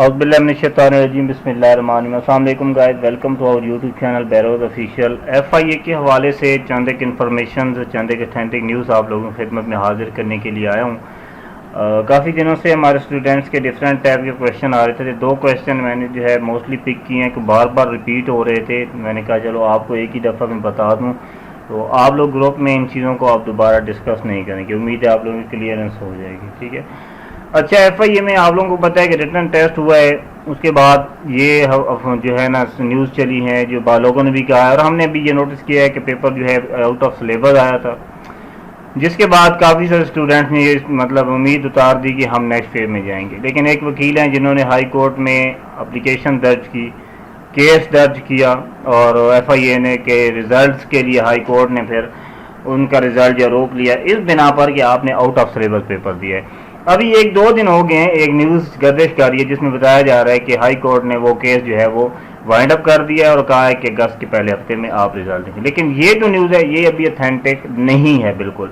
औज़ुबिल्लाहिमिनश्शैतानिर्रजीम बिस्मिल्लाहिर्रहमानिर्रहीम। अस्सलाम वालेकुम guys, welcome to our YouTube channel बैरोज ऑफिशियल। FIA के हवाले से चंद एक इन्फॉर्मेशन, चंद एक अथेंटिक न्यूज़ आप लोगों की खिदमत में हाजिर करने के लिए आया हूँ। काफ़ी दिनों से हमारे स्टूडेंट्स के डिफरेंट टाइप के क्वेश्चन आ रहे थे। दो क्वेश्चन मैंने जो है मोस्टली पिक किए हैं कि बार बार रिपीट हो रहे थे। मैंने कहा चलो आपको एक ही दफ़ा मैं बता दूँ, तो आप लोग ग्रुप में इन चीज़ों को आप दोबारा डिस्कस नहीं करेंगे। उम्मीद है आप लोगों की क्लियरेंस हो जाएगी, ठीक है। अच्छा, FIA में आप लोगों को पता है कि रिटर्न टेस्ट हुआ है, उसके बाद ये जो है ना न्यूज़ चली है, जो लोगों ने भी कहा है और हमने भी ये नोटिस किया है कि पेपर जो है आउट ऑफ सिलेबस आया था, जिसके बाद काफ़ी सारे स्टूडेंट्स ने ये मतलब उम्मीद उतार दी कि हम नेक्स्ट फेज में जाएंगे। लेकिन एक वकील हैं जिन्होंने हाई कोर्ट में एप्लीकेशन दर्ज की, केस दर्ज किया और FIA ने के रिज़ल्ट्स के लिए हाई कोर्ट ने फिर उनका रिज़ल्ट जो रोक लिया इस बिना पर कि आपने आउट ऑफ सिलेबस पेपर दिया है। अभी एक दो दिन हो गए हैं, एक न्यूज़ गर्दिश कर रही है जिसमें बताया जा रहा है कि हाई कोर्ट ने वो केस जो है वो वाइंड अप कर दिया है और कहा है कि अगस्त के पहले हफ्ते में आप रिजल्ट देंगे। लेकिन ये जो न्यूज़ है ये अभी अथेंटिक नहीं है बिल्कुल।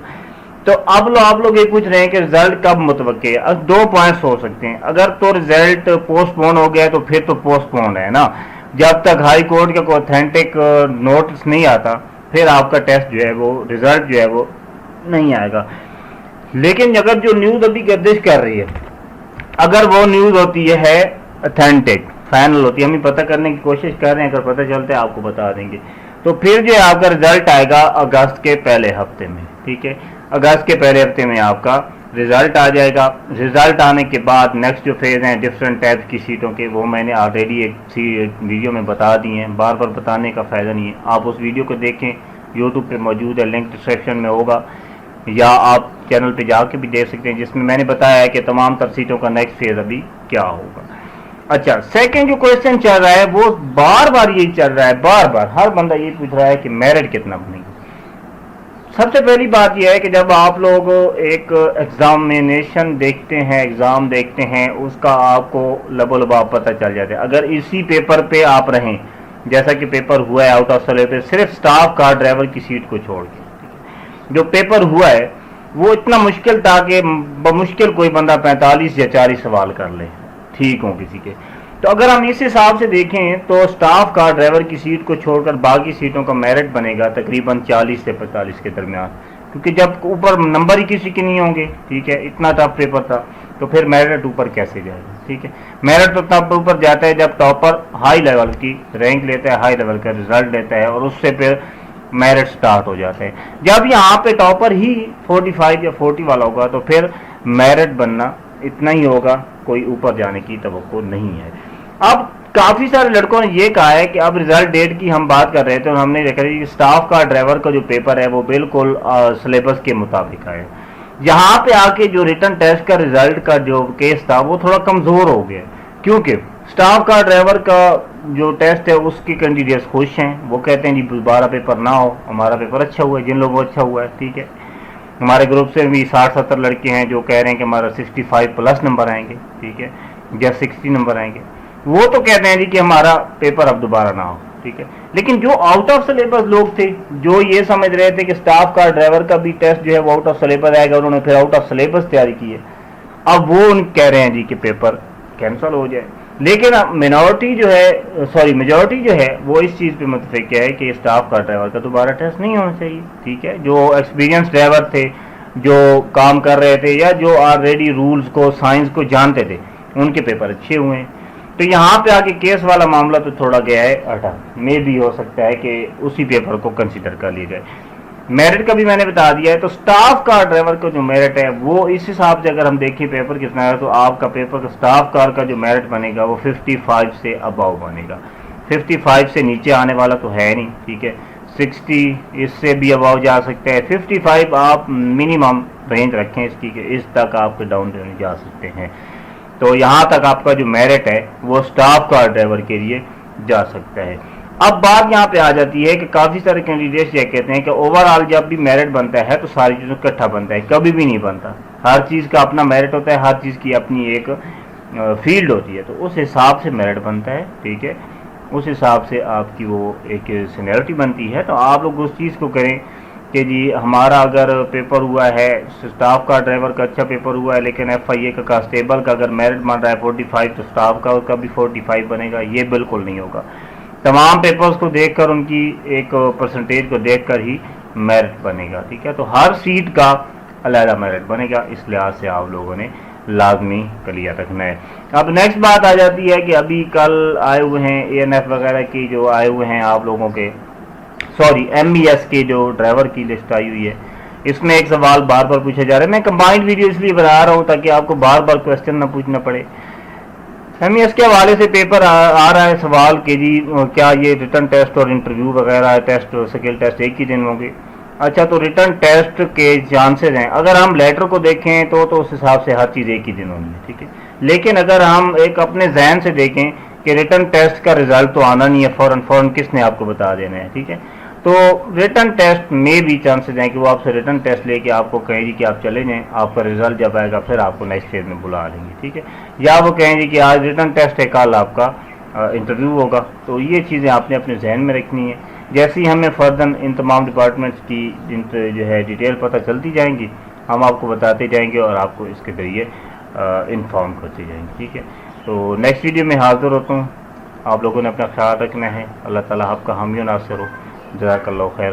तो अब आप लोग ये पूछ रहे हैं कि रिजल्ट कब मुतवक्के है। अब दो पॉइंट्स हो सकते हैं। अगर तो रिजल्ट पोस्टपोन हो गया तो फिर तो पोस्टपोन है ना, जब तक हाई कोर्ट का कोई अथेंटिक नोटिस नहीं आता फिर आपका टेस्ट जो है वो रिजल्ट जो है वो नहीं आएगा। लेकिन अगर जो न्यूज़ अभी गर्दिश कर रही है, अगर वो न्यूज़ होती है अथेंटिक फाइनल होती है, हम पता करने की कोशिश कर रहे हैं, अगर पता चलता है आपको बता देंगे, तो फिर जो है आपका रिजल्ट आएगा अगस्त के पहले हफ्ते में, ठीक है। अगस्त के पहले हफ्ते में आपका रिजल्ट आ जाएगा। रिजल्ट आने के बाद नेक्स्ट जो फेज हैं डिफरेंट टाइप की सीटों के, वो मैंने ऑलरेडी एक वीडियो में बता दिए हैं, बार बार बताने का फ़ायदा नहीं है। आप उस वीडियो को देखें, यूट्यूब पे मौजूद है, लिंक डिस्क्रिप्शन में होगा, या आप चैनल पे जाके भी देख सकते हैं, जिसमें मैंने बताया है कि तमाम तर सीटों का नेक्स्ट फेज अभी क्या होगा। अच्छा, सेकंड जो क्वेश्चन चल रहा है वो बार बार यही चल रहा है, बार बार हर बंदा ये पूछ रहा है कि मेरिट कितना बनेगी। सबसे पहली बात यह है कि जब आप लोग एक एग्जामिनेशन देखते हैं, एग्ज़ाम देखते हैं, उसका आपको लबोलबाब पता चल जाता है। अगर इसी पेपर पे आप रहें जैसा कि पेपर हुआ है आउट ऑफ सिलेबस, सिर्फ स्टाफ कार ड्राइवर की सीट को छोड़ के, जो पेपर हुआ है वो इतना मुश्किल था कि बमुश्किल कोई बंदा 45 या 40 सवाल कर ले, ठीक हो किसी के। तो अगर हम इस हिसाब से देखें तो स्टाफ कार ड्राइवर की सीट को छोड़कर बाकी सीटों का मेरिट बनेगा तकरीबन 40 से 45 के दरमियान, क्योंकि जब ऊपर नंबर ही किसी के नहीं होंगे, ठीक है, इतना टफ पेपर था, तो फिर मेरिट ऊपर कैसे जाएगा, ठीक है। मेरिट तो तब ऊपर जाता है जब टॉपर हाई लेवल की रैंक लेता है, हाई लेवल का रिजल्ट लेता है, और उससे फिर मेरिट स्टार्ट हो जाते हैं। जब यहाँ पे टॉपर ही 45 या 40 वाला होगा तो फिर मेरिट बनना इतना ही होगा, कोई ऊपर जाने की तवक्को नहीं है। अब काफ़ी सारे लड़कों ने ये कहा है कि अब रिजल्ट डेट की हम बात कर रहे थे और हमने देखा कि स्टाफ का ड्राइवर का जो पेपर है वो बिल्कुल सिलेबस के मुताबिक है। यहाँ पे आके जो रिटर्न टेस्ट का रिजल्ट का जो केस था वो थोड़ा कमज़ोर हो गया, क्योंकि स्टाफ का ड्राइवर का जो टेस्ट है उसके कैंडिडेट्स खुश हैं, वो कहते हैं जी दोबारा पेपर ना हो, हमारा पेपर अच्छा हुआ है, जिन लोगों को अच्छा हुआ है, ठीक है। हमारे ग्रुप से भी 60-70 लड़के हैं जो कह रहे हैं कि हमारा 65 प्लस नंबर आएंगे, ठीक है, या 60 नंबर आएंगे। वो तो कहते हैं जी कि हमारा पेपर अब दोबारा ना हो, ठीक है। लेकिन जो आउट ऑफ सिलेबस लोग थे, जो ये समझ रहे थे कि स्टाफ कार ड्राइवर का भी टेस्ट जो है वो आउट ऑफ सिलेबस आएगा, उन्होंने फिर आउट ऑफ सिलेबस तैयारी की है, अब वो कह रहे हैं जी कि पेपर कैंसिल हो जाए। लेकिन मेजॉरिटी जो है वो इस चीज़ पे मुतफिक है कि स्टाफ का ड्राइवर का दोबारा टेस्ट नहीं होना चाहिए, ठीक है। जो एक्सपीरियंस ड्राइवर थे, जो काम कर रहे थे या जो ऑलरेडी रूल्स को साइंस को जानते थे, उनके पेपर अच्छे हुए हैं। तो यहाँ पे आके केस वाला मामला तो थोड़ा गया है अटा, में भी हो सकता है कि उसी पेपर को कंसिडर कर लिया जाए। मेरिट का भी मैंने बता दिया है। तो स्टाफ कार ड्राइवर का जो मेरिट है वो इस हिसाब से अगर हम देखें पेपर कितना है, तो आपका पेपर स्टाफ कार का जो मेरिट बनेगा वो 55 से अबव बनेगा। 55 से नीचे आने वाला तो है नहीं, ठीक है। 60 इससे भी अबव जा सकते हैं, 55 आप मिनिमम रेंज रखें इसकी कि इस तक आपके डाउन जा सकते हैं। तो यहाँ तक आपका जो मेरिट है वो स्टाफ कार ड्राइवर के लिए जा सकता है। अब बात यहाँ पे आ जाती है कि काफ़ी सारे कैंडिडेट्स ये कहते हैं कि ओवरऑल जब भी मेरिट बनता है तो सारी चीज़ों का इकट्ठा बनता है, कभी भी नहीं बनता। हर चीज़ का अपना मेरिट होता है, हर चीज़ की अपनी एक फील्ड होती है, तो उस हिसाब से मेरिट बनता है, ठीक है। उस हिसाब से आपकी वो एक सीनियरिटी बनती है। तो आप लोग उस चीज़ को करें کہ جی ہمارا اگر پیپر ہوا ہے سٹاف کا ڈرائیور کا اچھا پیپر ہوا ہے لیکن ایف آئی اے کا کانسٹیبل کا اگر میرٹ بن رہا ہے 45 تو سٹاف کا بھی 45 بنے گا، یہ بالکل نہیں ہوگا۔ تمام پیپرز کو دیکھ کر ان کی ایک پرسنٹیج کو دیکھ کر ہی میرٹ بنے گا، ٹھیک ہے؟ تو ہر سیٹ کا علیحدہ میرٹ بنے گا، اس لحاظ سے آپ لوگوں نے لازمی کلیئر رکھنا ہے۔ اب نیکسٹ بات آ جاتی ہے کہ ابھی کل آئے ہوئے ہیں اے این ایف وغیرہ کی جو آئے ہوئے ہیں آپ لوگوں کے ایم ای ایس کے جو ڈرائیور کی لسٹ آئی ہوئی ہے، اس میں ایک سوال بار بار پوچھا جا رہا ہے۔ میں کمبائنڈ ویڈیو اس لیے بنا رہا ہوں تاکہ آپ کو بار بار کوشچن نہ پوچھنا پڑے۔ ایم ای ایس کے حوالے سے پیپر آ رہا ہے سوال کہ جی کیا یہ ریٹن ٹیسٹ اور انٹرویو وغیرہ ٹیسٹ سکل ٹیسٹ ایک ہی دن ہوں گے؟ اچھا، تو ریٹن ٹیسٹ کے چانسز ہیں، اگر ہم لیٹر کو دیکھیں تو اس حساب سے ہر چیز ایک ہی دن ہونی ہے، ٹھیک ہے؟ لیکن اگر ہم ایک اپنے ذہن سے دیکھیں کہ ریٹن ٹیسٹ کا رزلٹ تو آنا نہیں ہے فوراً کس نے آپ کو بتا دینا ہے، ٹھیک ہے؟ تو ریٹن ٹیسٹ میں بھی چانسز ہیں کہ وہ آپ سے ریٹن ٹیسٹ لے کے آپ کو کہیں جی کہ آپ چلے جائیں، آپ کا رزلٹ جب آئے گا پھر آپ کو نیکسٹ فیز میں بلا لیں گے، ٹھیک ہے؟ یا وہ کہیں جی کہ آج ریٹن ٹیسٹ ہے کل آپ کا انٹرویو ہوگا۔ تو یہ چیزیں آپ نے اپنے ذہن میں رکھنی ہے۔ جیسے ہی ہمیں فردن ان تمام ڈپارٹمنٹس کی جو ہے ڈیٹیل پتہ چلتی جائیں گی، ہم آپ کو بتاتے جائیں گے اور آپ کو اس کے ذریعے انفارم کرتے جائیں گے، ٹھیک ہے؟ تو نیکسٹ ویڈیو میں حاضر ہوتا ہوں۔ آپ لوگوں نے اپنا خیال رکھنا ہے۔ اللہ تعالیٰ آپ کا حامی و ناصر ہو۔ جزاک اللہ خیر۔